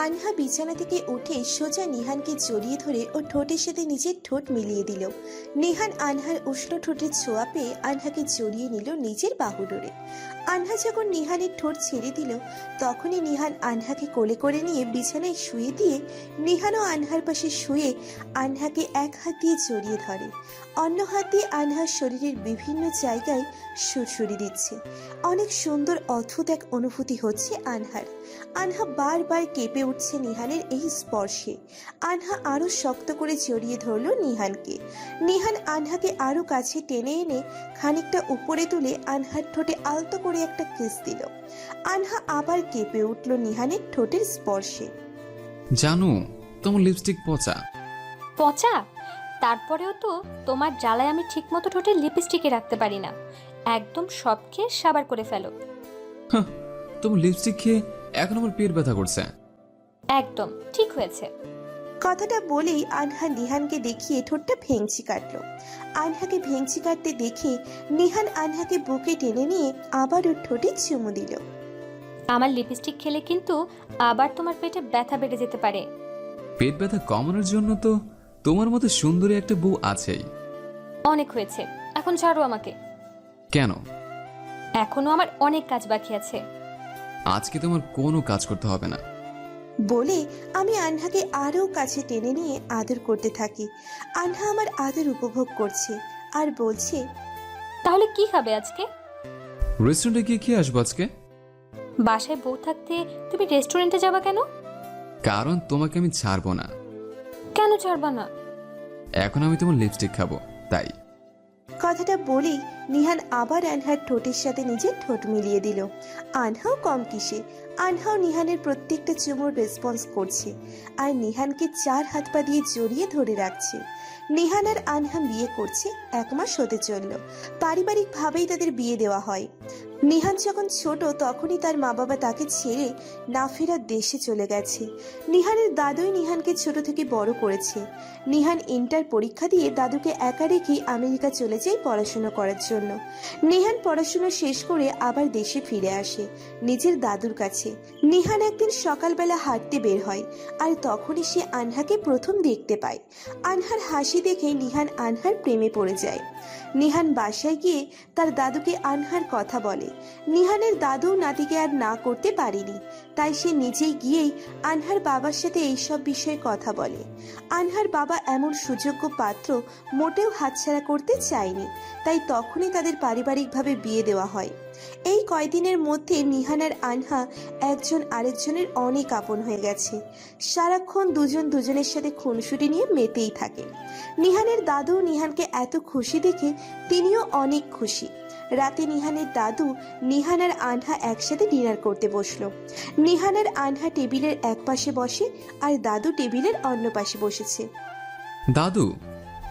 আনহা বিছানা থেকে উঠে সোজা নিহানকে জড়িয়ে ধরে ও ঠোঁটের সাথে নিজের ঠোঁট মিলিয়ে দিল। নিহান আনহার উষ্ণ ঠোঁটের ছোঁয়া পেয়ে আনহাকে জড়িয়ে নিল নিজের বাহুডোরে। আনহা যখন নিহানের ঠোঁট ছেড়ে দিল তখনই নিহান আনহাকে কোলে করে নিয়ে বিছানায় শুয়ে দিয়ে নিহানও আনহার পাশে শুয়ে আনহাকে এক হাত দিয়ে জড়িয়ে ধরে, অন্য হাত দিয়ে আনহার শরীরের বিভিন্ন জায়গায় সুড়সুড়ি দিচ্ছে। অনেক সুন্দর অদ্ভুত এক অনুভূতি হচ্ছে আনহার। আনহা বারবার কেঁপে উঠছে নিহানের এই স্পর্শে। আনহা আরো শক্ত করে জড়িয়ে ধরল নিহানকে। নিহান আনহাকে আরো কাছে টেনে এনে খানিকটা উপরে তুলে আনহার ঠোঁটে আলতো করে একটা কিস দিল। আনহা আবার কেঁপে উঠল নিহানের ঠোঁটের স্পর্শে। জানো তোমার লিপস্টিক পচা। পচা? তারপরেও তো তোমার জ্বালায় আমি ঠিকমতো ঠোঁটে লিপস্টিকে রাখতে পারি না। একদম সব খেয়ে সাবার করে ফেলো। তোমার লিপস্টিক খেয়ে এখন আমার পেট ব্যথা করছে। একদম ঠিক হয়েছে। কথাটা বলেই আনহা নিহানকে দেখিয়ে ঠোঁটটা ভেঙচি কাটলো। আনহাকে ভেঙচি কাটতে দেখে নিহান আনহাকে বুকে টেনে নিয়ে আবার ওর ঠোঁটে চুমু দিল। আমার লিপস্টিক খেলে কিন্তু আবার তোমার পেটে ব্যথা বেড়ে যেতে পারে। পেট ব্যথা কমানোর জন্য তো তোমার মতো সুন্দরী একটা বউ আছেই। অনেক হয়েছে, এখন ছাড়ো আমাকে। কেন? এখনো আমার অনেক কাজ বাকি আছে। আজকে তোমার কোনো কাজ করতে হবে না বলে আমি আনহাকে আরো কাছে টেনে নিয়ে আদর করতে থাকি। আনহা আমার আদর উপভোগ করছে আর বলছে, তাহলে কি খাবে আজকে? রেস্টুরেন্টে গিয়ে খেয়ে আসবো আজকে। বাসায় বউ থাকতে তুমি রেস্টুরেন্টে যাবা কেন? কারণ তোমাকে আমি ছাড়বো না। কেন ছাড়বা না? এখন আমি তোমার লিপস্টিক খাবো তাই। কথাটা বলেই নিহান আবার আনহার ঠোঁটের সাথে নিজের ঠোঁট মিলিয়ে দিল। আনহাও কম কিসে, আনহাও নিহানের প্রত্যেকটা চুমুর রেসপন্স করছে আর নিহানকে চার হাত পা দিয়ে জড়িয়ে ধরে রাখছে। নিহান আর আনহা বিয়ে করছে, 1 মাস হতে চলল। পারিবারিকভাবেই তাদের বিয়ে দেওয়া হয়। নিহান যখন ছোট তখনই তার মা বাবা তাকে ছেড়ে না ফেরার দেশে চলে গেছে। নিহানের দাদুই নিহানকে ছোট থেকে বড় করেছে। নিহান ইন্টার পরীক্ষা দিয়ে দাদুকে একা রেখেই আমেরিকা চলে যায় পড়াশোনা করার জন্য। নিহান পড়াশোনা শেষ করে আবার দেশে ফিরে আসে নিজের দাদুর কাছে। নিহান একদিন সকালবেলা হাঁটতে বের হয় আর তখনই সে আনহাকে প্রথম দেখতে পায়। আনহার হাসি দেখে নিহান আনহার প্রেমে পড়ে যায়। নিহান বাসায় গিয়ে তার দাদুকে আনহার কথা বলে। নিহানের দাদু নাতিকে আর না করতে পারেনি, তাই সে নিজেই গিয়েই আনহার বাবার সাথে এইসব বিষয়ে কথা বলে। আনহার বাবা এমন সুযোগ্য পাত্র মোটেও হাতছাড়া করতে চায়নি, তাই তখনই তাদের পারিবারিকভাবে বিয়ে দেওয়া হয়। এই কয়দিনের মধ্যে নিহান আর আনহা একজন আরেকজনের অনেক আপন হয়ে গেছে। সারাক্ষণ দুজন দুজনের সাথে খুনসুটি নিয়ে মেতেই থাকে। নিহানের দাদু নিহানকে এত খুশি দেখে তিনিও অনেক খুশি। রাতে নিহানের দাদু নিহান আর আনহা একসাথে ডিনার করতে বসলো। নিহান আর আনহা টেবিলের এক পাশে বসে আর দাদু টেবিলের অন্য পাশে বসেছে। দাদু,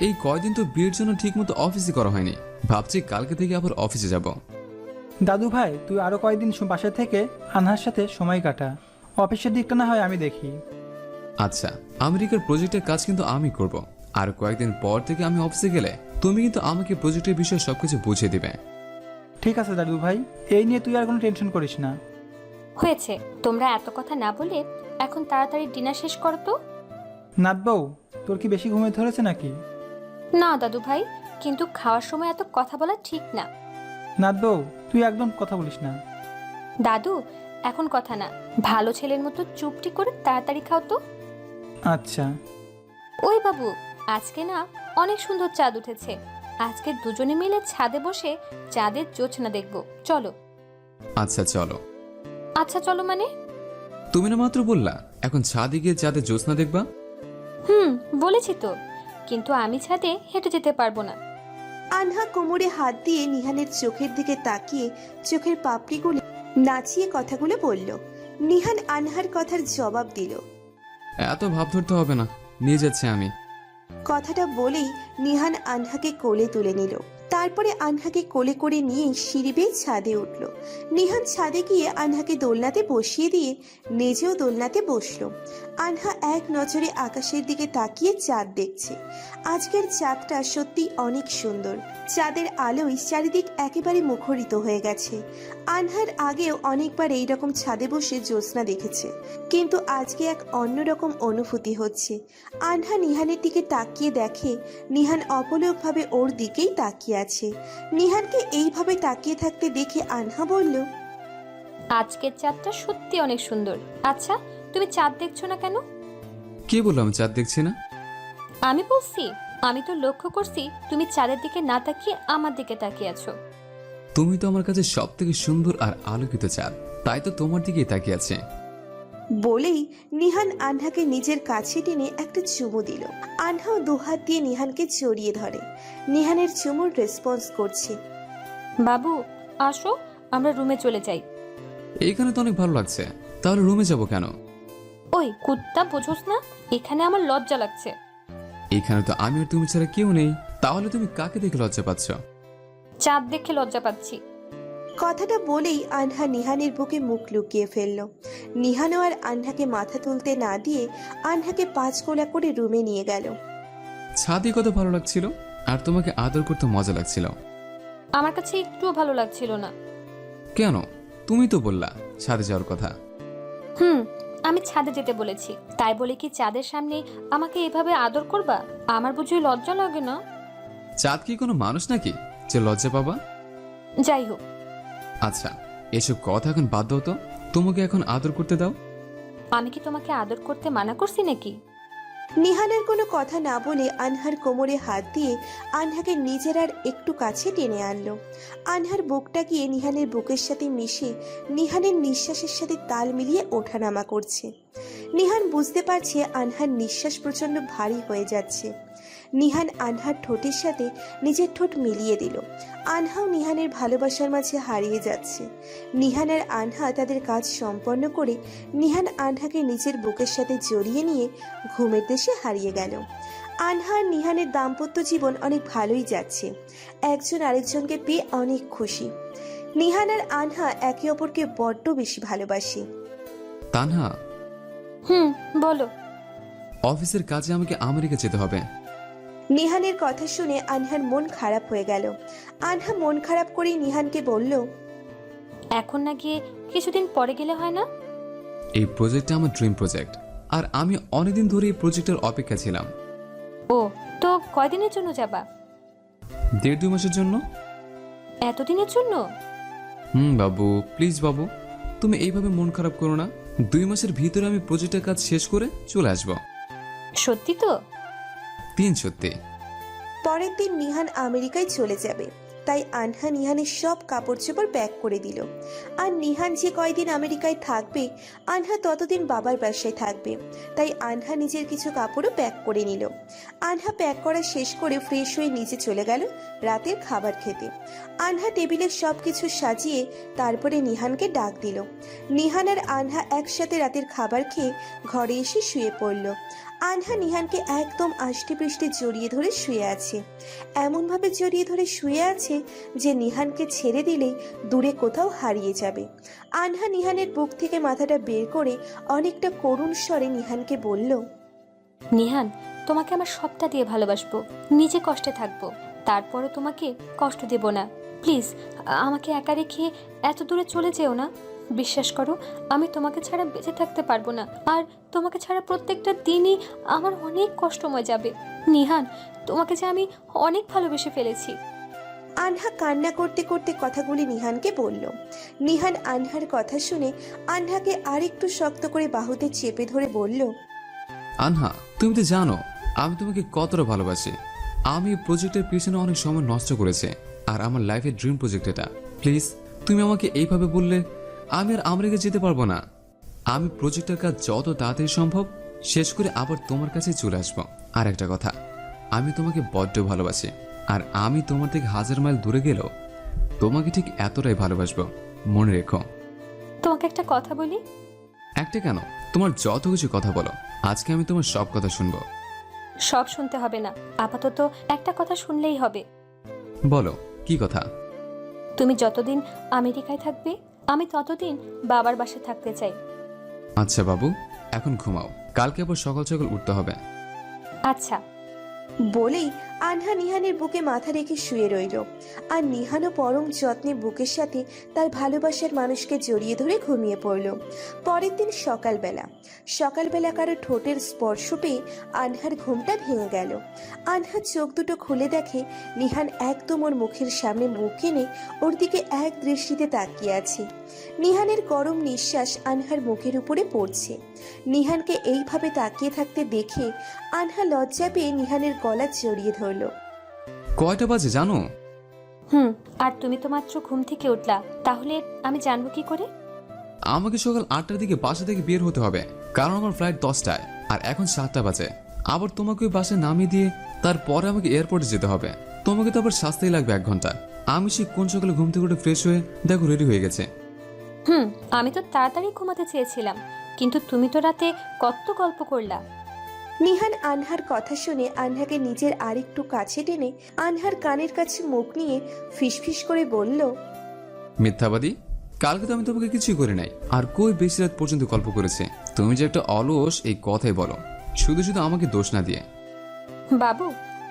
এই কয়দিন তো বিয়ের জন্য ঠিকমতো অফিসে করা হয়নি, ভাবছি কালকে থেকে আবার অফিসে যাব। দাদু ভাই, তুই আরো কয়েকদিন বাসা থেকে আনহার সাথে সময় কাটা। অফিসের দিকটা না হয় আমি দেখি। আচ্ছা, আমেরিকার প্রজেক্টের কাজ কিন্তু আমি করব। আর কয়েকদিন পর থেকে আমি অফিসে গেলে তুমি কিন্তু আমাকে প্রজেক্টের বিষয়ে সবকিছু বুঝিয়ে দিবে। ঠিক আছে দাদু ভাই, এই নিয়ে তুই আর কোনো টেনশন করিস না। হয়েছে, তোমরা এত কথা না বলে এখন তাড়াতাড়ি ডিনার শেষ করো তো। নাথ বউ, তোর কি বেশি ঘুমিয়ে ধরেছে নাকি? না দাদু ভাই, কিন্তু খাওয়ার সময় এত কথা বলা ঠিক না। নাথ বউ, তুই একদম কথা বলিস না। দাদু, এখন কথা না, ভালো ছেলের মতো চুপটি করে তাড়াতাড়ি খাও তো। আচ্ছা। ওই বাবু, আজকে না অনেক সুন্দর চাঁদ উঠেছে। আজকে দুজনে মিলে ছাদে বসে চাঁদের জোছনা দেখবো, চলো। আচ্ছা চলো। আচ্ছা চলো মানে? তুমি না মাত্র বললা এখন ছাদে গিয়ে চাঁদের জ্যোৎস্না দেখবা। বলেছি তো, কিন্তু আমি ছাদে হেঁটে যেতে পারবো না। আনহা কোমরে হাত দিয়ে নিহানের চোখের দিকে তাকিয়ে চোখের পাপড়িগুলি নাচিয়ে কথাগুলো বলল। নিহান আনহার কথার জবাব দিল। এত ভাব ধরতে হবে না, নিয়ে যাচ্ছে আমি। কথাটা বলেই নিহান আনহাকে কোলে তুলে নিল। তার তারপরে আনহাকে কোলে করে নিয়ে সিঁড়ি বেয়ে ছাদে উঠল। নিহান ছাদে গিয়ে আনহাকে দোলনাতে বসিয়ে দিয়ে নিজেও দোলনাতে বসলো। আনহা এক নজরে আকাশের দিকে তাকিয়ে চাঁদ দেখছে। আজকের চাঁদটা সত্যি অনেক সুন্দর। চাঁদের আলোয় চারিদিক একেবারে মুখরিত হয়ে গেছে। আনহার আগেও অনেকবার এইরকম ছাদে বসে জ্যোৎস্না দেখেছে, কিন্তু আজকে এক অন্যরকম অনুভূতি হচ্ছে। আনহা নিহানের দিকে তাকিয়ে দেখে নিহান অপলকভাবে ওর দিকেই তাকিয়ে আছে। নিহানকে এইভাবে তাকিয়ে থাকতে দেখে আনহা বলল, আজকের চাঁদটা সত্যি অনেক সুন্দর। আচ্ছা, তুমি চাঁদ দেখছো না কেন? কে বললাম চাঁদ দেখছি না? আমি বলছি, আমি তো লক্ষ্য করছি তুমি চাঁদের দিকে না তাকিয়ে আমার দিকে তাকিয়ে আছো। তুমি তো আমার কাছে সব থেকে সুন্দর আর আলোকিত চাঁদ, তাই তো তোমার দিকেই তাকিয়ে আছে। বলেই নিহান আনহাকে নিজের কাছে টেনে একটা চুমু দিল। আনহাও দুহাত দিয়ে নিহানকে জড়িয়ে ধরে। নিহানের চুমুর রেসপন্স করছে। বাবু আসো, আমরা রুমে চলে যাই। এইখানে তো অনেক ভালো লাগছে, তাহলে রুমে যাব কেন? ওই কুত্তা, বোঝোস না এখানে আমার লজ্জা লাগছে? এইখানে তো আমি আর তুমি ছাড়া কেউ নেই, তাহলে তুমি কাকে দেখে লজ্জা পাচ্ছ? চাঁদ দেখে লজ্জা পাচ্ছি। কথাটা বলেই আনহা নিহানের বুকে মুখ লুকিয়ে ফেলল। নিহানও আর আনহাকে মাথা তুলতে না দিয়ে আনহাকে 5 কোলা করে রুমে নিয়ে গেল। ছাদে কত ভালো লাগছিল, আর তোমাকে আদর করতে মজা লাগছিল। আমার কাছে একটুও ভালো লাগছিল না। কেন? তুমি তো বললা ছাদে যাওয়ার কথা। আমি ছাদে যেতে বলেছি, তাই বলে কি চাঁদের সামনে আমাকে এভাবে আদর করবা? আমার বুঝি লজ্জা লাগে না? চাঁদ কি কোনো মানুষ নাকি যে লজ্জা পাবা? যাই হোক, আচ্ছা, এসব কথা এখন বাদ দাও তো, তোমাকে এখন আদর করতে দাও। আমি কি তোমাকে আদর করতে মানা করছি নাকি? নিহানের কোনো কথা না বলে আনহার কোমরে হাত দিয়ে আনহাকে নিজের আর একটু কাছে টেনে আনলো। আনহার বুকটা গিয়ে নিহানের বুকের সাথে মিশে নিহানের নিঃশ্বাসের সাথে তাল মিলিয়ে ওঠানামা করছে। নিহান বুঝতে পারছে আনহার নিঃশ্বাস প্রচন্ড ভারী হয়ে যাচ্ছে। নিহান আনহার ঠোঁটের সাথে নিজের ঠোঁট মিলিয়ে দিল। আনহাও নিহানের ভালোবাসার মাঝে হারিয়ে যাচ্ছে। নিহান আর আনহা তাদের কাজ সম্পন্ন করে নিহান আনহাকে নিজের বুকের সাথে জড়িয়ে নিয়ে ঘুমের দেশে হারিয়ে গেল। আনহা আর নিহানের দাম্পত্য জীবন অনেক ভালোই যাচ্ছে। একজন আরেকজনকে পেয়ে অনেক খুশি। নিহান আর আনহা একে অপরকে বড্ড বেশি ভালোবাসে। তানহা, বলো। অফিসের কাজে আমাকে আমেরিকা যেতে হবে। নিহানের কথা শুনে আনহার মন খারাপ হয়ে গেল। আনহা মন খারাপ করেই নিহানকে বলল, এখন না গিয়ে কিছুদিন পরে গেলে হয় না? এই প্রজেক্টটা আমার ড্রিম প্রজেক্ট, আর আমি অনেকদিন ধরে এই প্রজেক্টের অপেক্ষা ছিলাম। ও, তো কয়দিনের জন্য যাবা? 1.5-2 মাসের জন্য। এতদিনের জন্য? বাবু প্লিজ বাবু, তুমি এইভাবে মন খারাপ করো না। 2 মাসের ভিতরে আমি প্রজেক্টের কাজ শেষ করে চলে আসব। সত্যি তো? 3 সত্যি। পরের দিন নিহান আমেরিকায় চলে যাবে, তাই আনহা নিহানের সব কাপড় চোপড় প্যাক করে দিল। আর নিহান যে কয়দিন আমেরিকায় থাকবে আনহা ততদিন বাবার বাসায় থাকবে, তাই আনহা নিজের কিছু কাপড়ও প্যাক করে নিল। আনহা প্যাক করা শেষ করে ফ্রেশ হয়ে নিচে চলে গেল রাতের খাবার খেতে। আনহা টেবিলের সব কিছু সাজিয়ে তারপরে নিহানকে ডাক দিল। নিহান আর আনহা একসাথে রাতের খাবার খেয়ে ঘরে এসে শুয়ে পড়ল। আনহা নিহানকে একদম আষ্টেপৃষ্টে জড়িয়ে ধরে শুয়ে আছে। এমনভাবে জড়িয়ে ধরে শুয়ে আছে যে নিহানকে ছেড়ে দিলেই দূরে কোথাও হারিয়ে যাবে। আনহা নিহানের বুক থেকে মাথাটা বের করে অনেকটা করুণ স্বরে নিহানকে বলল, নিহান, তোমাকে আমার সবটা দিয়ে ভালোবাসবো, নিজে কষ্টে থাকবো, তারপরে তোমাকে কষ্ট দেব না। প্লিজ আমাকে একা রেখে এত দূরে চলে যেও না। বিশ্বাস করো, আমি তোমাকে ছাড়া বেঁচে থাকতে পারবো না, আর তোমাকে ছাড়া প্রত্যেকটা দিনই আমার অনেক কষ্টময় যাবে। নিহান, তোমাকে যে আমি অনেক ভালোবেসে ফেলেছি। আনহা কান্না করতে করতে কথাগুলি নিহানকে বলল। নিহান আনহার কথা শুনে আনহাকে আরেকটু শক্ত করে বাহুতে চেপে ধরে বলল, আনহা, তুমি তো জানো আমি তোমাকে কতটা ভালোবাসি। আমি এই প্রজেক্টের পিছনে অনেক সময় নষ্ট করেছি, আর আমার লাইফের ড্রিম প্রজেক্ট এটা। প্লিজ তুমি আমাকে এইভাবে বললে আমি আর আমেরিকা যেতে পারবো না। আমি প্রজেক্টের কাজ যত তাড়াতাড়ি সম্ভব শেষ করে আবার তোমার কাছে চলে আসবো। আর একটা কথা, আমি তোমাকে বড্ড ভালোবাসি, আর আমি তোমার থেকে 1000 মাইল দূরে গেলেও তোমাকে ঠিক এতটাই ভালোবাসবো, মনে রেখো। তোমাকে একটা কথা বলি। একটা কেন, তোমার যত কিছু কথা বলো, আজকে আমি তোমার সব কথা শুনবো। সব শুনতে হবে না, আপাতত একটা কথা শুনলেই হবে। বলো, কি কথা? তুমি যতদিন আমেরিকায় থাকবে আমি ততদিন বাবার বাসায় থাকতে চাই। আচ্ছা বাবু, এখন ঘুমাও, কালকে আবার সকাল সকাল উঠতে হবে। আচ্ছা। বলেই আনহা নিহানের বুকে মাথা রেখে শুয়ে রইল। আর নিহানও পরম যত্নে বুকের সাথে তার ভালোবাসার মানুষকে জড়িয়ে ধরে ঘুমিয়ে পড়ল। পরের দিন সকালবেলা কারো ঠোঁটের স্পর্শ পেয়ে আনহার ঘুমটা ভেঙে গেল। আনহা চোখ দুটো খুলে দেখে নিহান একদম ওর মুখের সামনে মুখ এনে ওর দিকে এক দৃষ্টিতে তাকিয়ে আছে। নিহানের গরম নিঃশ্বাস আনহার মুখের উপরে পড়ছে। নিহানকে এইভাবে তাকিয়ে থাকতে দেখে আনহা লজ্জা পেয়ে নিহানের গলা জড়িয়ে ধরল। কয়টা বাজে জানো? আর তুমি তো মাত্র ঘুম থেকে উঠলা, তাহলে আমি জানবো কি করে? আমাকে সকাল 8টার দিকে বাসা থেকে বের হতে হবে, কারণ আমার ফ্লাইট 10টায়, আর এখন 7টা বাজে। আবার তোমাকে ওই বাসায় নামিয়ে দিয়ে তারপরে আমাকে এয়ারপোর্টে যেতে হবে। তোমাকে তো আবার সাজতেই লাগবে 1 ঘন্টা। আমি সে কোন সকালে ঘুম থেকে উঠে ফ্রেশ হয়ে দেখো রেডি হয়ে গেছে। আমি তো তাড়াতাড়ি ঘুমাতে চেয়েছিলাম, কিন্তু তুমি তো রাতে কত গল্প করলা। নিহান আনহার কথা শুনে আনহাকে নিজের আরেকটু কাছে টেনে আনহার কানের কাছে মুখ নিয়ে ফিসফিস করে বলল, মিথ্যাবাদী, কালকে তো আমি তোমাকে কিছুই করি নাই, আর কই বেশি রাত পর্যন্ত গল্প করেছে। তুমি যে একটা অলস এই কথাই বলো, শুধু শুধু আমাকে দোষ না দিয়ে। বাবু,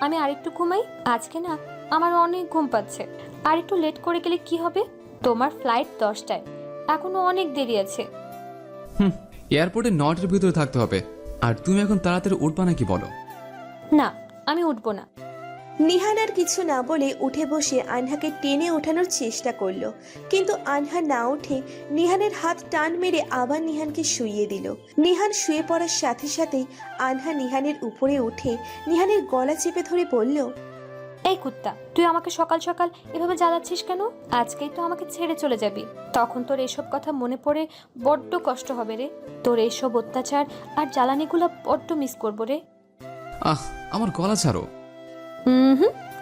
আমি আরেকটু ঘুমাই, আজকে না আমার অনেক ঘুম পাচ্ছে। আর একটু লেট করে গেলে কি হবে? তোমার ফ্লাইট 10টায়, এখনো অনেক দেরি আছে। এয়ারপোর্টে 9টার ভিতরে থাকতে হবে, আর তুমি এখন তাড়াতাড়ি উঠবা নাকি বলো? না, আমি উঠবো না। নিহান আর কিছু না বলে উঠে বসে আনহাকে টেনে ওঠানোর চেষ্টা করলো, কিন্তু আনহা না উঠে নিহানের হাত টান মেরে আবার নিহানকে শুইয়ে দিল। নিহান শুয়ে পড়ার সাথে সাথেই আনহা নিহানের উপরে উঠে নিহানের গলা চেপে ধরে বলল, এই কুত্তা, তুই আমাকে সকাল সকাল এভাবে জ্বালাচ্ছিস কেন? আজকেই তো আমাকে ছেড়ে চলে যাবি, তখন তোর এসব কথা মনে পড়ে বড্ড কষ্ট হবে রে। তোর এইসব অত্যাচার আর জ্বালানিগুলো বড্ড মিস করবো রে। আমার গলা ছাড়ো।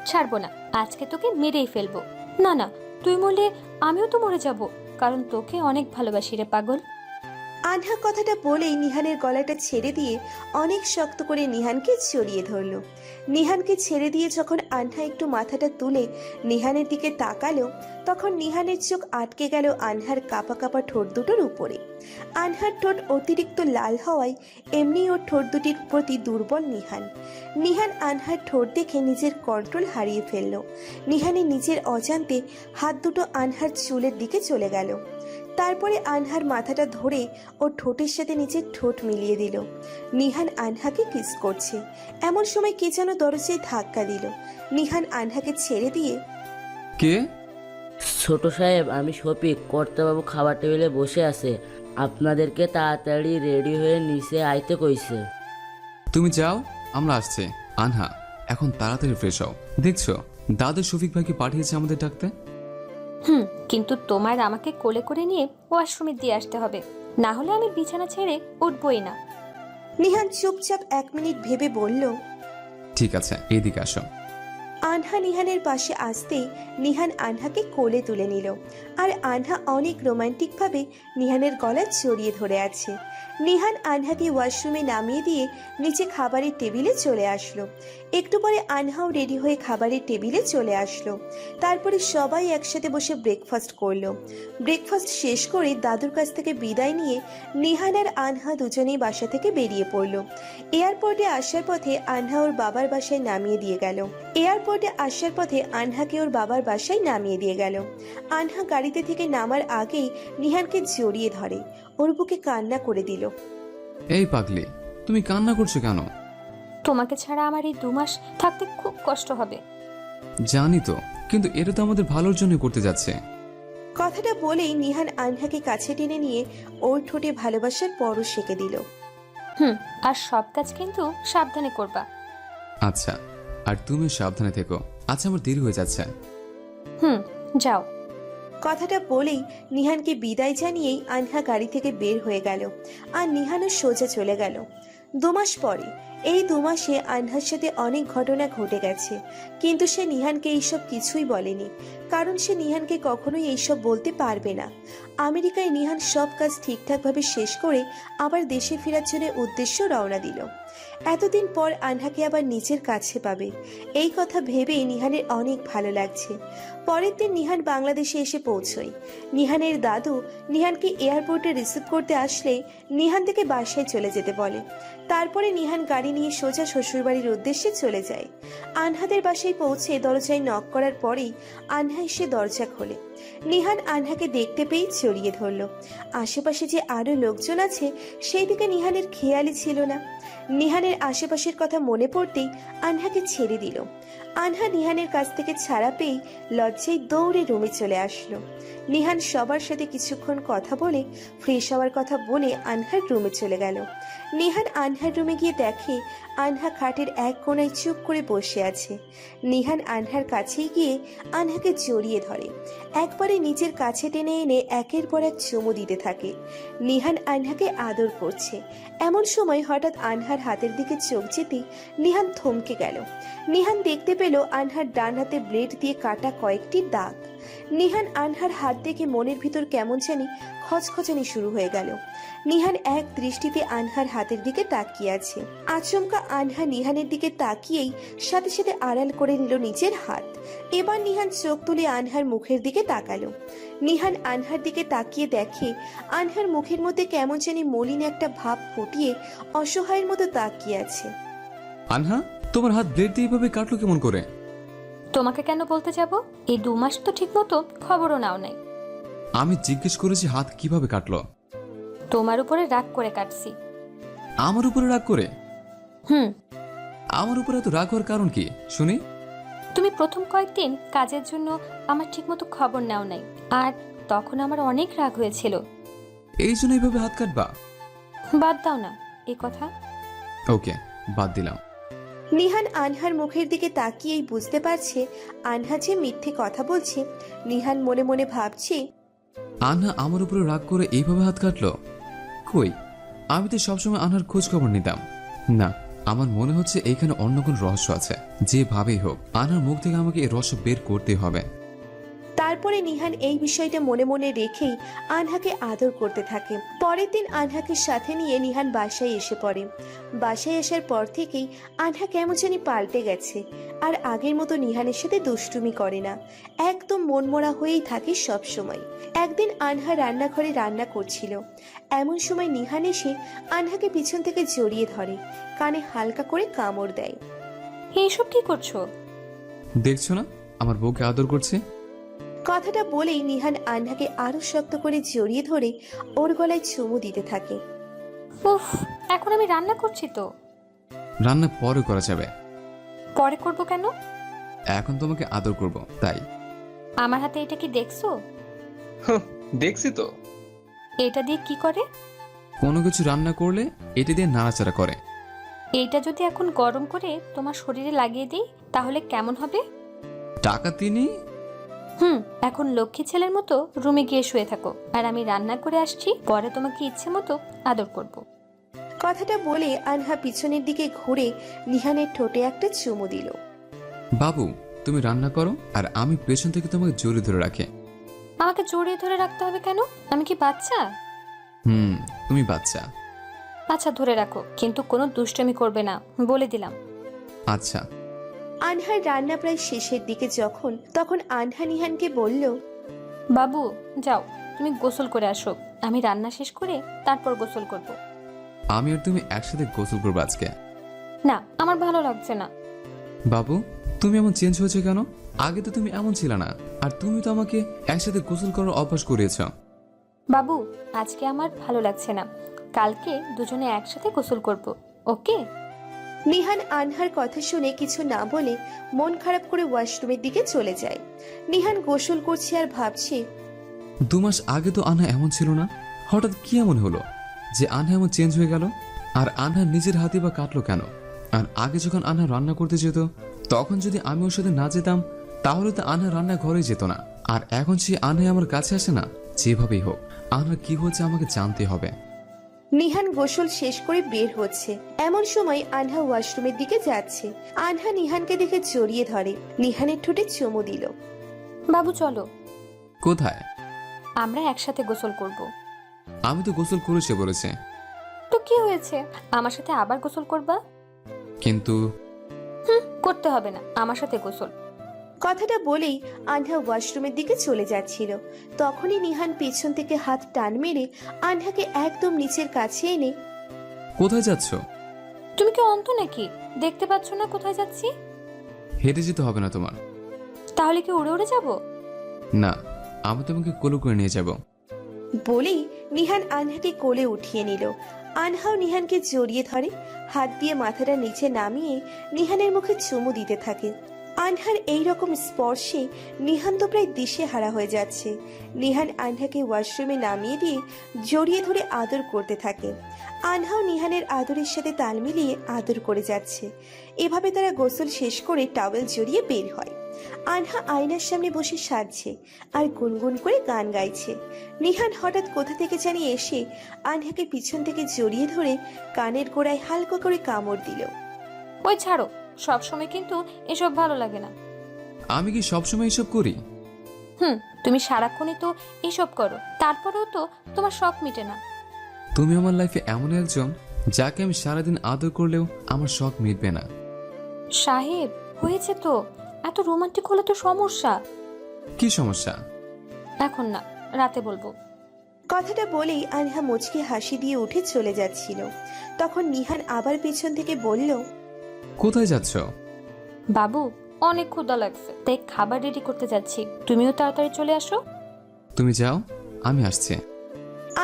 ছাড়বো না, আজকে তোকে মেরেই ফেলবো। না না, তুই মরলে আমিও তো মরে যাব, কারণ তোকে অনেক ভালোবাসি রে পাগল। আনহা কথাটা বলেই নিহানের গলাটা ছেড়ে দিয়ে অনেক শক্ত করে নিহানকে জড়িয়ে ধরল। নিহানকে ছেড়ে দিয়ে যখন আনহা একটু মাথাটা তুলে নিহানের দিকে তাকালো, তখন নিহানের চোখ আটকে গেল আনহার কাঁপা কাঁপা ঠোঁট দুটোর উপরে। আনহার ঠোঁট অতিরিক্ত লাল হওয়ায় এমনি ওর ঠোঁট দুটির প্রতি দুর্বল নিহান। নিহান আনহার ঠোঁট দেখে নিজের কন্ট্রোল হারিয়ে ফেলল। নিহানের নিজের অজান্তে হাত দুটো আনহার চুলের দিকে চলে গেল। তারপরে আনহার মাথাটা ধরে ওর ঠোঁটের সাথে নিজের ঠোঁট মিলিয়ে দিল। নিহান আনহাকে কিস করছে, এমন সময় কে যেন দরজায় ধাক্কা দিল। নিহান আনহাকে ছেড়ে দিয়ে, কে? ছোট সাহেব, আমি শফিক। কর্তাবাবু খাবার টেবিলে বসে আছে, আপনাদেরকে তাড়াতাড়ি রেডি হয়ে নিচে আইতে কইছে। তুমি যাও, আমরা আসছি। আনহা, এখন তাড়াতাড়ি ফ্রেশ হও। দেখছো দাদা শফিক ভাইকে পাঠিয়েছে আমাদের ডাকতে। কিন্তু তোমার আমাকে কোলে করে নিয়ে ওয়াশরুমে দিয়ে আসতে হবে, না হলে আমি বিছানা ছেড়ে উঠবই না। নিহান চুপচাপ 1 মিনিট ভেবে বলল, ঠিক আছে, এইদিকে আসো। আনহা নিহানের পাশে আসতেই নিহান আনহাকে কোলে তুলে নিল। আর আনহা অনেক রোমান্টিকভাবে নিহানের গলা জড়িয়ে ধরে আছে। নিহান আনহাকে ওয়াশরুমে নামিয়ে দিয়ে নিচে খাবারের টেবিলে চলে আসলো। একটু পরে আনহাও রেডি হয়ে খাবারের টেবিলে চলে আসলো। তারপরে সবাই একসাথে বসে ব্রেকফাস্ট করলো। ব্রেকফাস্ট শেষ করে দাদুর কাছ থেকে বিদায় নিয়ে নিহান আর আনহা দুজনেই বাসা থেকে বেরিয়ে পড়লো। এয়ারপোর্টে আসার পথে আনহা ওর বাবার বাসায় নামিয়ে দিয়ে গেল। আনহা গাড়িতে থেকে নামার আগেই নিহানকে জড়িয়ে ধরে ওর বুকে কান্না করে দিল। এই পাগলি, তুমি কান্না করছো কেন? তোমাকে ছাড়া আমার এই 2 মাস থাকতে খুব কষ্ট হবে। জানি তো, কিন্তু এটা তো আমাদের ভালোর জন্য করতে যাচ্ছে। কথাটা বলেই নিহান আনহাকে কাছে টেনে নিয়ে ওর ঠোঁটে ভালোবাসার পরশ সেঁকে দিল। আর সব কাজ কিন্তু সাবধানে করবা। আচ্ছা, আর তুমি সাবধানে থেকো। আচ্ছা, আমার দেরি হয়ে যাচ্ছে। যাও। কথাটা বলেই নিহানকে বিদায় জানিয়েই আনহা গাড়ি থেকে বের হয়ে গেল। আর নিহানও সোজা চলে গেল। 2 মাস পরে। এই 2 মাসে আনহার সাথে অনেক ঘটনা ঘটে গেছে, কিন্তু সে নিহানকে এইসব কিছুই বলেনি, কারণ সে নিহানকে কখনোই এইসব বলতে পারবে না। আমেরিকায় নিহান সব কাজ ঠিকঠাকভাবে শেষ করে আবার দেশে ফেরার জন্য উদ্দেশ্য রওনা দিল। এতদিন পর আনহাকে আবার নিজের কাছে পাবে, এই কথা ভেবেই নিহানের অনেক ভালো লাগছে। পরের দিন নিহান বাংলাদেশে এসে পৌঁছয়। নিহানের দাদু নিহানকে এয়ারপোর্টে রিসিভ করতে আসলে নিহান থেকে বাসায় চলে যেতে বলে। তারপরে নিহান গাড়ি নিয়ে সোজা শ্বশুরবাড়ির উদ্দেশ্যে চলে যায়। আনহাদের বাসায় পৌঁছে দরজায় নক করার পরেই আনহা এসে দরজা খোলে। নিহান আনহাকে দেখতে পেয়েই জড়িয়ে ধরল। আশেপাশে যে আরো লোকজন আছে সেই দিকে নিহানের খেয়ালই ছিল না। নিহানের আশেপাশের কথা মনে পড়তেই আনহাকে ছেড়ে দিল। আনহা নিহানের কাছ থেকে ছাড়া পেয়ে লজ্জায় দৌড়ে রুমে চলে আসলো। নিহান সবার সাথে কিছুক্ষণ কথা বলে ফ্রেশ হওয়ার কথা বলে আনহার রুমে চলে গেল। নিহান আনহার রুমে গিয়ে দেখে আনহা খাটের এক কোণায় চুপ করে বসে আছে। নিহান আনহার কাছেই গিয়ে আনহাকে জড়িয়ে ধরে, একবারে নিজের কাছে টেনে এনে একের পর এক চুমু দিতে থাকে। নিহান আনহাকে আদর করছে। এমন সময় হঠাৎ আনহার হাতের দিকে চোখ যেতেই নিহান থমকে গেল। নিহান দেখতে পেল আনহার ডান হাতে ব্লেড দিয়ে কাটা কয়েকটি দাগ। নিহান আনহার হাত দেখে মনের ভিতর কেমন জানি খচখচানি শুরু হয়ে গেল। নিহান এক দৃষ্টিতে আনহার হাতের দিকে তাকিয়ে আছে। আচমকা আনহা নিহানের দিকে তাকিয়েই সাথে সাথে আড়াল করে নিল নিজের হাত। এবার নিহান চোখ তুলে আনহার মুখের দিকে তাকালো। নিহান আনহার দিকে তাকিয়ে দেখে আনহার মুখের মধ্যে কেমন জানি মলিন একটা ভাব ফুটিয়ে অসহায়ের মতো তাকিয়ে আছে। আনহা, তোমার হাত ব্লেড দিয়ে এভাবে কাটলো কেমন করে? তোমাকে কেন বলতে যাব? এই 2 মাস তো ঠিক মতো খবরও নাও নাই। আমি জিজ্ঞেস করেছি হাত কিভাবে কাটলো। তোমার উপরে রাগ করে কাটছি। আমার উপরে রাগ করে? হুম। আমার উপরে এত রাগ হওয়ার কারণ কি শুনি? তুমি প্রথম কয়েকদিন কাজের জন্য আমার ঠিকমতো খবর নাও নাই, আর তখন আমার অনেক রাগ হয়েছিল। এই জন্য এইভাবে হাত কাটবা? বাদ দাও না এই কথা। ওকে, বাদ দিলাম। নিহান আনহার মুখের দিকে তাকিয়েই বুঝতে পারছে আনহা যে মিথ্যে কথা বলছে। নিহান মনে মনে ভাবছে, আনহা আমার উপরে রাগ করে এইভাবে হাত কাটলো। কই, আমি তো সবসময় আনহার খোঁজ খবর নিতাম। না, আমার মনে হচ্ছে এইখানে অন্য কোন রহস্য আছে। যেভাবেই হোক আনহার মুখ থেকে আমাকে এই রহস্য বের করতে হবে। তারপরে নিহান এই বিষয়টা মনে মনে রেখেই আনহাকে আদর করতে থাকে। পরের দিন আনহাকে সাথে নিয়ে নিহান বাসায় এসে পড়ে। বাসায় আসার পর থেকেই আনহা কেমন জানি পাল্টে গেছে, আর আগের মতো নিহানের সাথে দুষ্টুমি করে না, একদম মনমরা হয়েই থাকে সব সময়। একদিন আনহা রান্নাঘরে রান্না করছিল। এমন সময় নিহান এসে আনহাকে পিছন থেকে জড়িয়ে ধরে, কানে হালকা করে কামড় দেয়। এইসব কি করছো? দেখছো না আমার বউকে আদর করছে? কথাটা বলেই নিহান আনহাকে আরো শক্ত করে জড়িয়ে ধরে ওর গলায় চুমু দিতে থাকে। উফ, এখন আমি রান্না করছি তো। রান্না পরে করা যাবে। পরে করব কেন? এখন তোমাকে আদর করব তাই। আমার হাতে এটা কি দেখছো? দেখছি তো। এটা দিয়ে কি করে? কোনো কিছু রান্না করলে এটা দিয়ে নাড়াচাড়া করে। এইটা যদি এখন গরম করে তোমার শরীরে লাগিয়ে দিই তাহলে কেমন হবে? টাকা তিনি? এখন লক্ষ্মী ছেলের মতো রুমে গিয়ে শুয়ে থাকো, আর আমি রান্না করে আসছি, পরে তোমাকে ইচ্ছে মতো আদর করব। কথাটা বলে আনহা পিছনের দিকে ঘুরে নিহানের ঠোঁটে একটা চুমু দিল। বাবু, তুমি রান্না করো আর আমি পেছন থেকে তোমাকে জড়িয়ে ধরে রাখি। আমাকে জড়িয়ে ধরে রাখতে হবে কেন? আমি কি বাচ্চা? তুমি বাচ্চা। আচ্ছা, ধরে রাখো, কিন্তু কোনো দুষ্টামি করবে না, বলে দিলাম। আচ্ছা। আনহার রান্না প্রায় শেষের দিকে তখন আনহা নিহানকে বলল, বাবু যাও, তুমি গোসল করে আসো, আমি রান্না শেষ করে তারপর গোসল করব। আমি আর তুমি একসাথে গোসল করবো আজকে। না, আমার ভালো লাগছে না। বাবু, তুমি এমন চেঞ্জ হয়েছে কেন? আগে তো তুমি এমন ছিল না, আর তুমি তো আমাকে একসাথে গোসল করার অভ্যাস করিয়েছ। বাবু, আজকে আমার ভালো লাগছে না, কালকে দুজনে একসাথে গোসল করব, ওকে? নিহান আনহার কথা শুনে কিছু না বলে মন খারাপ করে ওয়াশরুমের দিকে চলে যায়। নিহান গোসল করছে আর ভাবছে, 2 মাস আগে তো আনহা এমন ছিল না, হঠাৎ কি এমন হলো যে আনহা এমন চেঞ্জ হয়ে গেল? আর আনহা নিজের হাতে বা কাটলো কেন? আর আগে যখন আনহা রান্না করতে যেত তখন যদি আমি ওর সাথে না যেতাম তাহলে তো আনহা রান্না ঘরে যেত না। আর এখন সে আনহা আমার কাছে আসে না। যেভাবেই হোক আনহা কি হচ্ছে আমাকে জানতে হবে। নিহান গোসল শেষ করে বের হচ্ছে। এমন সময় আনহা ওয়াশরুমের দিকে যাচ্ছে। আনহা নিহানকে দেখে জড়িয়ে ধরে, নিহানের ঠোঁটে চুমু দিল। বাবু চলো। কোথায়? আমরা একসাথে গোসল করব। আমি তো গোসল করেছি বলেছে, তো কি হয়েছে, আমার সাথে আবার গোসল করবা? কিন্তু করতে হবে না আমার সাথে গোসল। কথাটা বলেই আনহা ওয়াশরুমের দিকে চলে যাচ্ছিল। তখনই নিহান পেছন থেকে হাত টান মেরে আনহাকে একদম নিচের কাছে এনে, কোথায় যাচ্ছ? তুমি কি অন্ধ নাকি, দেখতে পাচ্ছ না কোথায় যাচ্ছি? হেঁটে যেতে হবে না তোমার। তাহলে কি উড়ে উড়ে যাব? না, আমি তোমাকে কোলে করে নিয়ে যাব। বলেই নিহান আনহাকে কোলে উঠিয়ে নিল। আনহাও নিহানকে জড়িয়ে ধরে, হাত দিয়ে মাথাটা নিচে নামিয়ে নিহানের মুখে চুমু দিতে থাকে। আনহার এই রকম স্পর্শে নিহান তো প্রায় দিশেহারা হয়ে যাচ্ছে। নিহান আনহাকে ওয়াশরুমে নামিয়ে দিয়ে জড়িয়ে ধরে আদর করতে থাকে। আনহাও নিহানের আদরের সাথে তাল মিলিয়ে আদর করে যাচ্ছে। এভাবে তারা গোসল শেষ করে টাওয়েল জড়িয়ে বের হয়। আনহা আয়নার সামনে বসে সাজছে আর গুনগুন করে গান গাইছে। নিহান হঠাৎ কোথা থেকে জানি এসে আনহাকে পিছন থেকে জড়িয়ে ধরে কানের গোড়ায় হালকা করে কামড় দিল। ওই ছাড়ো, সবসময় কিন্তু এসব ভালো লাগে না। আমি কি সবসময় এসব করি? তুমি সারাক্ষণই তো এসব করো, তারপরেও তো তোমার শখ মিটে না। তুমি আমার লাইফে এমন একজন যাকে আমি সারাদিন আদর করলেও আমার শখ মিটবে না। সাহেব, হয়েছে তো, এত রোমান্টিক হলে তো সমস্যা। কি সমস্যা? এখন না, রাতে বলবো। কথাটা বলেই আনহা মুচকি হাসি দিয়ে উঠে চলে যাচ্ছিল। তখন নিহান আবার পেছন থেকে বলল, কোথায় যাচ্ছ? বাবু, অনেক ক্ষুধা লাগছে, তাই খাবার রেডি করতে যাচ্ছি, তুমিও তাড়াতাড়ি চলে আসো। তুমি যাও, আমি আসছি।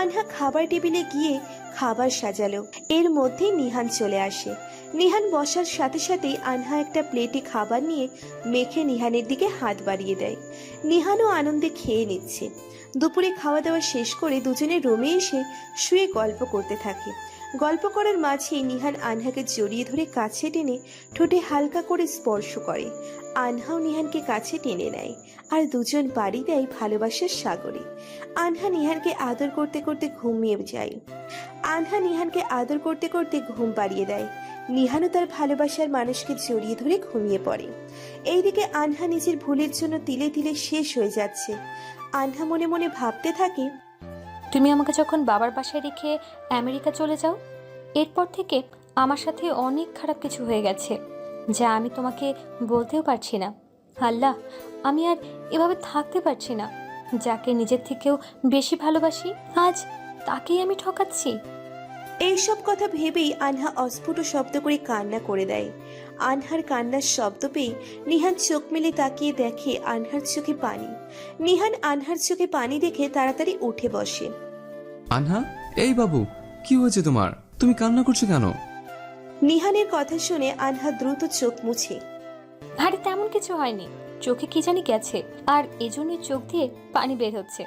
আনহা খাবার টেবিলে গিয়ে খাবার সাজালো। এর মধ্যে নিহান চলে আসে। নিহান বসার সাথে সাথেই আনহা একটা প্লেটে খাবার নিয়ে মেখে নিহানের দিকে হাত বাড়িয়ে দেয়। নিহানও আনন্দে খেয়ে নিচ্ছে। দুপুরে খাওয়া দাওয়া শেষ করে দুজনে রুমে এসে শুয়ে গল্প করতে থাকে। গল্প করার মাঝেই নিহান আনহাকে জড়িয়ে ধরে কাছে টেনে ঠোঁটে হালকা করে স্পর্শ করে। আনহাও নিহানকে কাছে টেনে নেয় আর দুজন বাড়ি দেয় ভালোবাসার সাগরে। আনহা নিহানকে আদর করতে করতে ঘুমিয়ে যায়। আনহা নিহানকে আদর করতে করতে ঘুম পাড়িয়ে দেয়। নিহানও তার ভালোবাসার মানুষকে জড়িয়ে ধরে ঘুমিয়ে পড়ে। এইদিকে আনহা নিজের ভুলের জন্য তিলে তিলে শেষ হয়ে যাচ্ছে। আনহা মনে মনে ভাবতে থাকে, তুমি আমাকে যখন বাবার বাসায় রেখে আমেরিকা চলে যাও, এরপর থেকে আমার সাথে অনেক খারাপ কিছু হয়ে গেছে, যা আমি তোমাকে বলতেও পারছি না। আল্লাহ, আমি আর এভাবে থাকতে পারছি না। যাকে নিজের থেকেও বেশি ভালোবাসি, আজ তাকেই আমি ঠকাচ্ছি। এইসব কথা ভেবেই আনহা অস্ফুট শব্দ করে কান্না করে দেয়। আনহার কান্নার শব্দ পেয়ে নিহান চোখ মেলে তাকিয়ে দেখে আনহার চোখে পানি। নিহান আনহার চোখে পানি দেখে তাড়াতাড়ি উঠে বসে। আনহা, এই বাবু, কি হয়েছে তোমার? তুমি কান্না করছো কেন? নিহানের কথা শুনে আনহা দ্রুত চোখ মুছে। আরে তেমন কিছু হয়নি, চোখে কি জানি গেছে, আর এজন্যই চোখ দিয়ে পানি বের হচ্ছে।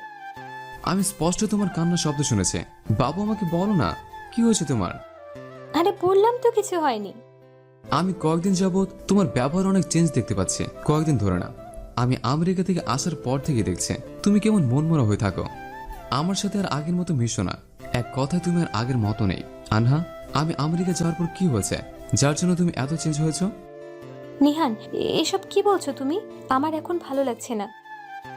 আমি স্পষ্ট তোমার কান্নার শব্দ শুনেছি। বাবু, আমাকে বলো না, কি হয়েছে তোমার? আরে বললাম তো কিছু হয়নি। আমি কয়েকদিন যাবত তোমার ব্যবহার অনেক চেঞ্জ দেখতে পাচ্ছি। কয়েকদিন ধরে না, আমি আমেরিকা থেকে আসার পর থেকে দেখছি তুমি কেমন মনমরা হয়ে থাকো। আমার সাথে আর আগের মতো মিশো না। এক কথায় তুমি আর আগের মতো নেই। আনহা, আমি আমেরিকা যাওয়ার পর কি হয়েছে যার জন্য তুমি এত চেঞ্জ হয়েছো? নিহান, এসব কি বলছো তুমি? আমার এখন ভালো লাগছে না।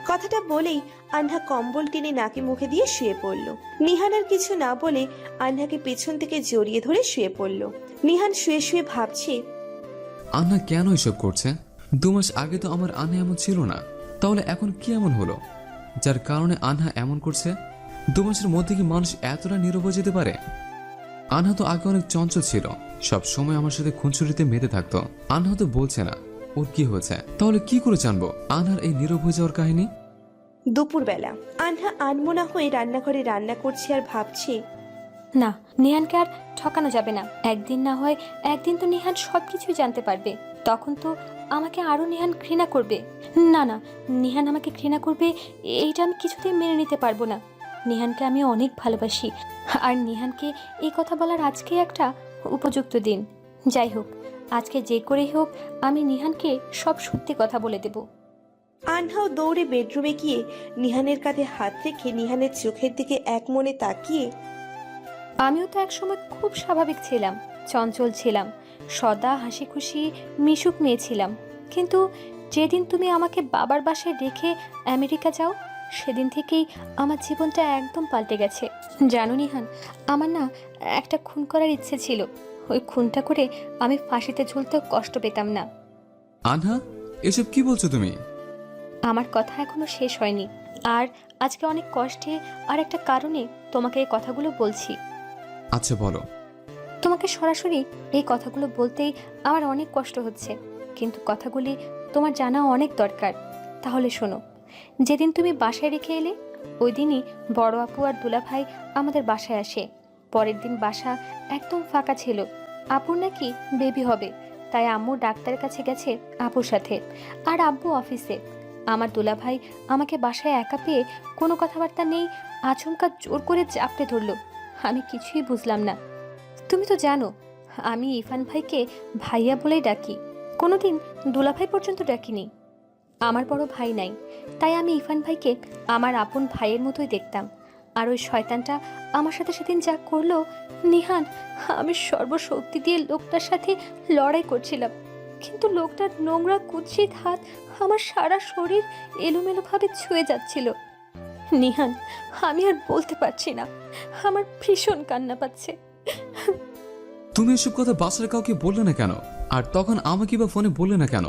কথাটা বলেই আনহা কম্বল টেনে নাকে মুখে দিয়ে শুয়ে পড়ল। নিহান আর কিছু না বলে আনহাকে পেছন থেকে জড়িয়ে ধরে শুয়ে পড়ল। নিহান শুয়ে শুয়ে ভাবছে, আনহা কেন এসব করছে? 2 মাস আগে তো আমার আনহা এমন ছিল না, তাহলে এখন কি এমন হলো যার কারণে আনহা এমন করছে? 2 মাসের মধ্যে কি মানুষ এতটা নীরব হয়ে যেতে পারে? আনহা তো আগে অনেক চঞ্চল ছিল, সব সময় আমার সাথে খুনসুটিতে মেতে থাকতো। আনহা তো বলছে না ওর কি হয়েছে, তাহলে কি করে জানবো আনহার এই নীরব হয়ে যাওয়ার কাহিনী? দুপুরবেলা আনহা আনমনা হয়ে রান্নাঘরে রান্না করছে আর ভাবছে, না, নিহানকে আর ঠকানো যাবে না। একদিন না হয় একদিন তো নিহান সবকিছু জানতে পারবে, তখন তো আমাকে আরো নিহান ঘৃণা করবে। না না, নিহান আমাকে ঘৃণা করবে, এইটা আমি কিছুতেই মেনে নিতে পারবো না। নিহানকে আমি অনেক ভালোবাসি, আর নিহানকে এই কথা বলার আজকে একটা উপযুক্ত দিন। যাই হোক, আজকে যে করেই হোক আমি নিহানকে সব সত্যি কথা বলে দেব। আনহাও দৌড়ে বেডরুমে গিয়ে নিহানের কাঁধে হাত রেখে নিহানের চোখের দিকে এক মনে তাকিয়ে, আমিও তো একসময় খুব স্বাভাবিক ছিলাম, চঞ্চল ছিলাম, সদা হাসি খুশি মিশুক মেয়ে ছিলাম। কিন্তু যেদিন তুমি আমাকে বাবার বাসায় রেখে আমেরিকা যাও, সেদিন থেকেই আমার জীবনটা একদম পাল্টে গেছে। জানো নিহান, আমার না একটা খুন করার ইচ্ছে ছিল। ওই খুনটা করে আমি ফাঁসিতে ঝুলতেও কষ্ট পেতাম না। আনহা, এসব কি বলছো তুমি? আমার কথা এখনো শেষ হয়নি। আর আজকে অনেক কষ্টে আর একটা কারণে তোমাকে এই কথাগুলো বলছি। আচ্ছা বলো। তোমাকে সরাসরি এই কথাগুলো বলতেই আমার অনেক কষ্ট হচ্ছে, কিন্তু কথাগুলি তোমার জানা অনেক দরকার। তাহলে শোনো, যেদিন তুমি বাসায় রেখে এলে ওই দিনই বড় আপু আর দুলাভাই আমাদের বাসায় আসে। পরের দিন বাসা একদম ফাঁকা ছিল। আপুর নাকি বেবি হবে, তাই আম্মু ডাক্তারের কাছে গেছে আপুর সাথে, আর আব্বু অফিসে। আমার দুলাভাই আমাকে বাসায় একা পেয়ে কোনো কথাবার্তা নেই আচমকা জোর করে চাপড়ে ধরলো। আমি কিছুই বুঝলাম না। তুমি তো জানো আমি ইরফান ভাইকে ভাইয়া বলেই ডাকি, কোনোদিন দুলাভাই পর্যন্ত ডাকিনি। আমার বড় ভাই নাই, তাই আমি ইরফান ভাইকে আমার আপন ভাইয়ের মতোই দেখতাম। আর ওই শয়তানটা আমার সাথে সেদিন যা করলো, নিহান, আমি সর্বশক্তি দিয়ে লোকটার সাথে লড়াই করছিলাম, কিন্তু লোকটার নোংরা কুৎসিত হাত আমার সারা শরীর এলোমেলোভাবে ছুঁয়ে যাচ্ছিল। নিহান, আমি আর বলতে পারছি না, আমার ভীষণ কান্না পাচ্ছে। তুমি এসব কথা বাসার কাউকে বললে না কেন? আর তখন আমাকে বা ফোনে বললে না কেন?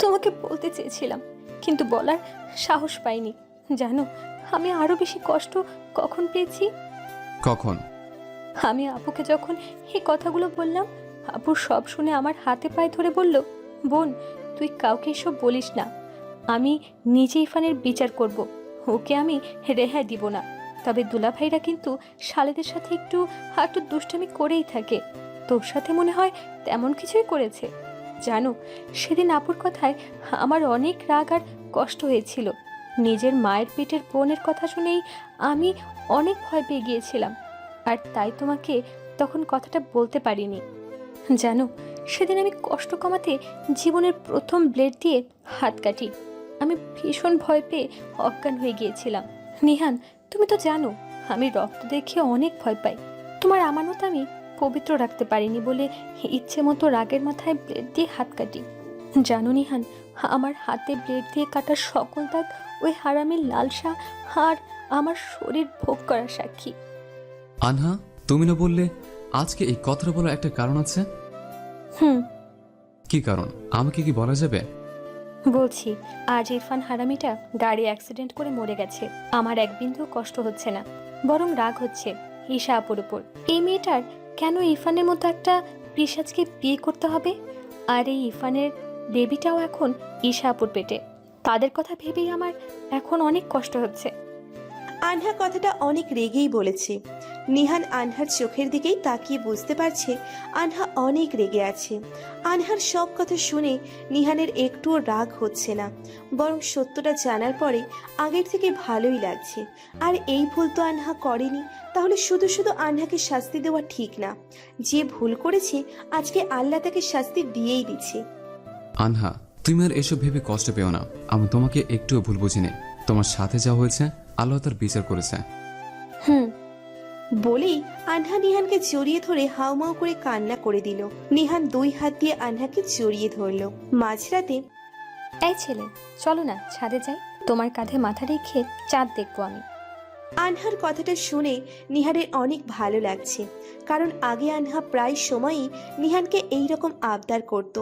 তোমাকে বলতে চেয়েছিলাম, কিন্তু বলার সাহস পাইনি। জানো আমি আরো বেশি কষ্ট কখন পেয়েছি? কখন? আমি আপুকে যখন এই কথাগুলো বললাম, আপু সব শুনে আমার হাতে পায়ে ধরে বলল, বোন তুই কাউকে এসব বলিস না, আমি নিজে ইরফানের বিচার করব, ওকে আমি রেহাই দিব না। তবে দুলাভাইরা কিন্তু শালেদের সাথে একটু একটু দুষ্টামি করেই থাকে, তোর সাথে মনে হয় তেমন কিছুই করেছে। জানো সেদিন আপুর কথায় আমার অনেক রাগ আর কষ্ট হয়েছিল। নিজের মায়ের পেটের বোনের কথা শুনেই আমি অনেক ভয় পেয়ে গিয়েছিলাম, আর তাই তোমাকে তখন কথাটা বলতে পারিনি। জানো সেদিন আমি কষ্ট কমাতে জীবনের প্রথম ব্লেড দিয়ে হাত কাটি। আমি ভীষণ ভয় পেয়ে অজ্ঞান হয়ে গিয়েছিলাম। নিহান, তুমি তো জানো আমি রক্ত দেখে অনেক ভয় পাই। তোমার আমানত আমি পবিত্র রাখতে পারিনি বলে ইচ্ছে মতো রাগের মাথায় ব্লেড দিয়ে হাত কাটি। জানো নিহান, আমার হাতে ব্লেড দিয়ে কাটার সকল দাগ ওই হারামির লালসা আর আমার শরীর ভোগ করার সাক্ষী। আনহা, তুমি না বললে আজকে এই কথাটা বলার একটা কারণ আছে? কি কারণ আমাকে কি বলা যাবে? বলছি, আজ ইরফান হারামিটা গাড়ি অ্যাক্সিডেন্ট করে মরে গেছে। আমার এক বিন্দু কষ্ট হচ্ছে না, বরং রাগ হচ্ছে ঈশা আপুর উপর। এই মেয়েটার কেন ইরফানের মতো একটা পিশাচকে বিয়ে করতে হবে? আর এই ইরফানের বেবিটাও এখন ঈশা আপুর পেটে। তাদের কথা ভেবেই আমার এখন অনেক কষ্ট হচ্ছে। আনহা কথাটা অনেক রেগেই বলেছে। নিহান আনহার চোখের দিকেই তাকিয়ে বুঝতে পারছে আনহা অনেক রেগে আছে। আনহার সব কথা শুনে নিহানের একটুও রাগ হচ্ছে না, বরং সত্যটা জানার পরে আগের থেকে ভালোই লাগছে। আর এই ভুল তো আনহা করেনি, তাহলে শুধু শুধু আনহাকে শাস্তি দেওয়া ঠিক না। যে ভুল করেছে আজকে আল্লাহ তাকে শাস্তি দিয়েই দিচ্ছে। আনহা, তুমি আর এসব ভেবে কষ্ট পেও না। আমি তোমাকে একটুও ভুল বুঝিনি। তোমার সাথে যা হয়েছে আল্লাহ তার বিচার করেছে। বলেই আনহা নিহানকে জড়িয়ে ধরে হাউমাউ করে কান্না করে দিল। নিহান দুই হাত দিয়ে আনহাকে জড়িয়ে ধরলো। মাঝরাতে এই ছেলে, চলো না ছাদে যাই, তোমার কাঁধে মাথা রেখে চাঁদ দেখবো আমি। আনহার কথাটা শুনে নিহারের অনেক ভালো লাগছে, কারণ আগে আনহা প্রায় সময়ই নিহানকে এইরকম আবদার করত,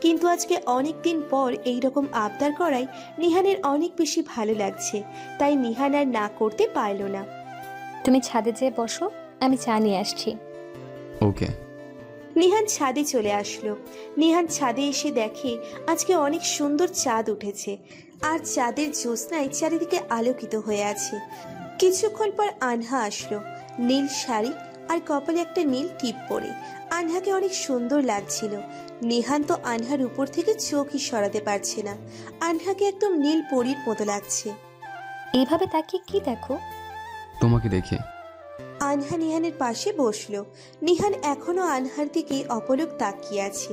কিন্তু আজকে অনেক দিন পর এইরকম আবদার করায় নিহানের অনেক বেশি ভালো লাগছে। তাই নিহান আর না করতে পারল না। তুমি ছাদে যেয়ে বসো, আমি চা নিয়ে আসছি। ওকে। নিহান ছাদে চলে আসলো। নিহান ছাদে এসে দেখে আজকে অনেক সুন্দর চাঁদ উঠেছে, আর চাঁদের জ্যোৎস্নায় চারিদিকে আলোকিত হয়ে আছে। কিছুক্ষণ পর আনহা আসলো, নীল শাড়ি আর কপালে একটা নীল টিপ পরে। আনহাকে অনেক সুন্দর লাগছিল। নিহান তো আনহার উপর থেকে চোখই সরাতে পারছে না। আনহাকে একদম নীল পরীর মতো লাগছে। এইভাবে তাকিয়ে কি দেখো? তোমাকে দেখে। আনহা নিহানের পাশে বসলো। নিহান এখনো আনহার দিকে অপলক তাকিয়ে আছে।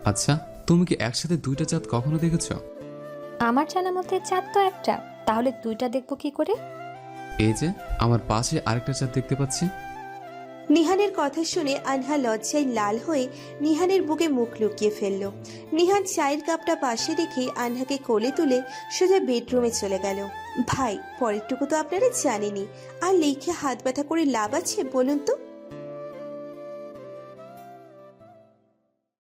আচ্ছা, তুমি কি একসাথে দুইটা চাঁদ কখনো দেখেছো? আমার জানা মতে চাঁদ তো একটা, তাহলে দুইটা দেখবো কি করে? এই যে আমার পাশে আরেকটা চাঁদ দেখতে পাচ্ছি। নিহানের কথা শুনে আনহা লজ্জায় লাল হয়ে নিহানের বুকে মুখ লুকিয়ে ফেলল। নিহান চায়ের কাপটা পাশে রেখে আনহাকে কোলে তুলে সোজা বেডরুমে চলে গেল। ভাই, পরেরটুকু তো আপনারা জানেনই, আর লিখে হাত ব্যথা করে লাভ আছে বলুন তো?